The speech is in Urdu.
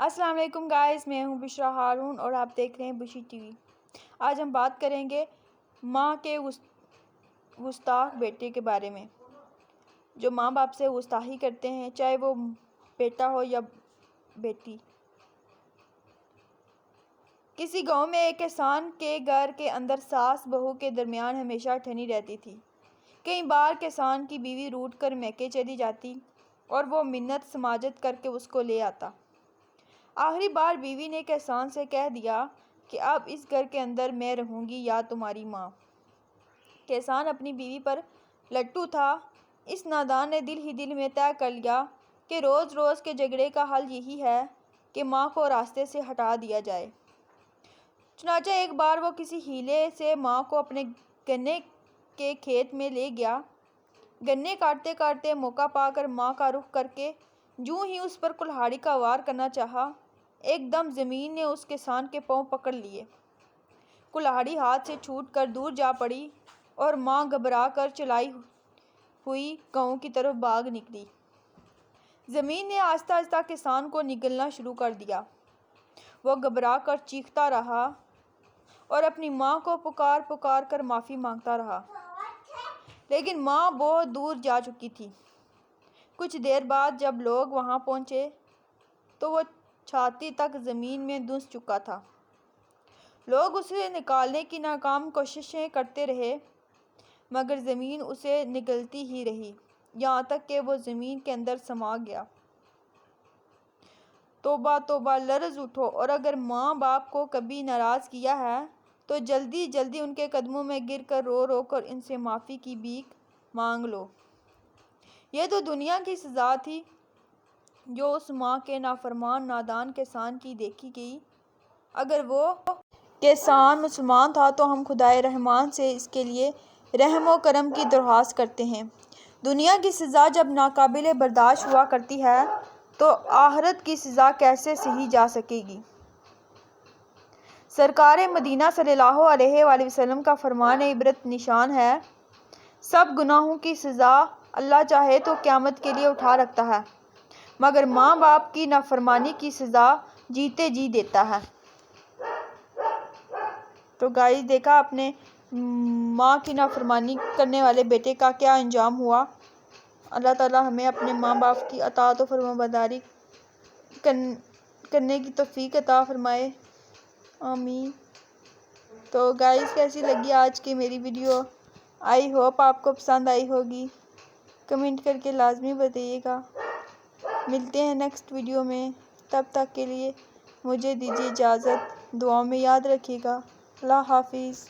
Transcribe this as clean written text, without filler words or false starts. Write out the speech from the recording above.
السلام علیکم گائز، میں ہوں بشرا ہارون اور آپ دیکھ رہے ہیں بشی ٹی وی۔ آج ہم بات کریں گے ماں کے گستاخ بیٹے کے بارے میں، جو ماں باپ سے گستاخی کرتے ہیں، چاہے وہ بیٹا ہو یا بیٹی۔ کسی گاؤں میں ایک کسان کے گھر کے اندر ساس بہو کے درمیان ہمیشہ ٹھنی رہتی تھی۔ کئی بار کسان کی بیوی روٹھ کر میکے چلی جاتی اور وہ منت سماجت کر کے اس کو لے آتا۔ آخری بار بیوی نے کسان سے کہہ دیا کہ اب اس گھر کے اندر میں رہوں گی یا تمہاری ماں۔ کسان اپنی بیوی پر لٹو تھا۔ اس نادان نے دل ہی دل میں طے کر لیا کہ روز روز کے جھگڑے کا حل یہی ہے کہ ماں کو راستے سے ہٹا دیا جائے۔ چنانچہ ایک بار وہ کسی ہیلے سے ماں کو اپنے گنے کے کھیت میں لے گیا۔ گنے کاٹتے کاٹتے موقع پا کر ماں کا رخ کر کے جوں ہی اس پر کلہاڑی کا وار کرنا چاہا، ایک دم زمین نے اس کسان کے پاؤں پکڑ لیے۔ کلہاڑی ہاتھ سے چھوٹ کر دور جا پڑی اور ماں گھبرا کر چلائی ہوئی گاؤں کی طرف بھاگ نکلی۔ زمین نے آہستہ آہستہ کسان کو نگلنا شروع کر دیا۔ وہ گھبرا کر چیختا رہا اور اپنی ماں کو پکار پکار کر معافی مانگتا رہا، لیکن ماں بہت دور جا چکی تھی۔ کچھ دیر بعد جب لوگ وہاں پہنچے تو وہ چھاتی تک زمین میں دھنس چکا تھا۔ لوگ اسے نکالنے کی ناکام کوششیں کرتے رہے، مگر زمین اسے نگلتی ہی رہی، یہاں تک کہ وہ زمین کے اندر سما گیا۔ توبہ توبہ، لرز اٹھو، اور اگر ماں باپ کو کبھی ناراض کیا ہے تو جلدی جلدی ان کے قدموں میں گر کر رو رو کر ان سے معافی کی بھیک مانگ لو۔ یہ تو دنیا کی سزا تھی جو اس ماں کے نافرمان نادان کسان کی دیکھی گئی۔ اگر وہ کسان مسلمان تھا تو ہم خدائے رحمان سے اس کے لیے رحم و کرم کی درخواست کرتے ہیں۔ دنیا کی سزا جب ناقابل برداشت ہوا کرتی ہے تو آخرت کی سزا کیسے سہی جا سکے گی؟ سرکار مدینہ صلی اللہ علیہ وآلہ وسلم کا فرمان عبرت نشان ہے: سب گناہوں کی سزا اللہ چاہے تو قیامت کے لیے اٹھا رکھتا ہے، مگر ماں باپ کی نافرمانی کی سزا جیتے جی دیتا ہے۔ تو گائز، دیکھا آپ نے ماں کی نافرمانی کرنے والے بیٹے کا کیا انجام ہوا۔ اللہ تعالیٰ ہمیں اپنے ماں باپ کی اطاعت و فرمانبرداری کرنے کی توفیق عطا فرمائے، آمین۔ تو گائز، کیسی لگی آج کی میری ویڈیو؟ آئی ہوپ آپ کو پسند آئی ہوگی۔ کمنٹ کر کے لازمی بتائیے گا۔ ملتے ہیں نیکسٹ ویڈیو میں، تب تک کے لیے مجھے دیجیے اجازت۔ دعاؤں میں یاد رکھیے گا۔ اللہ حافظ۔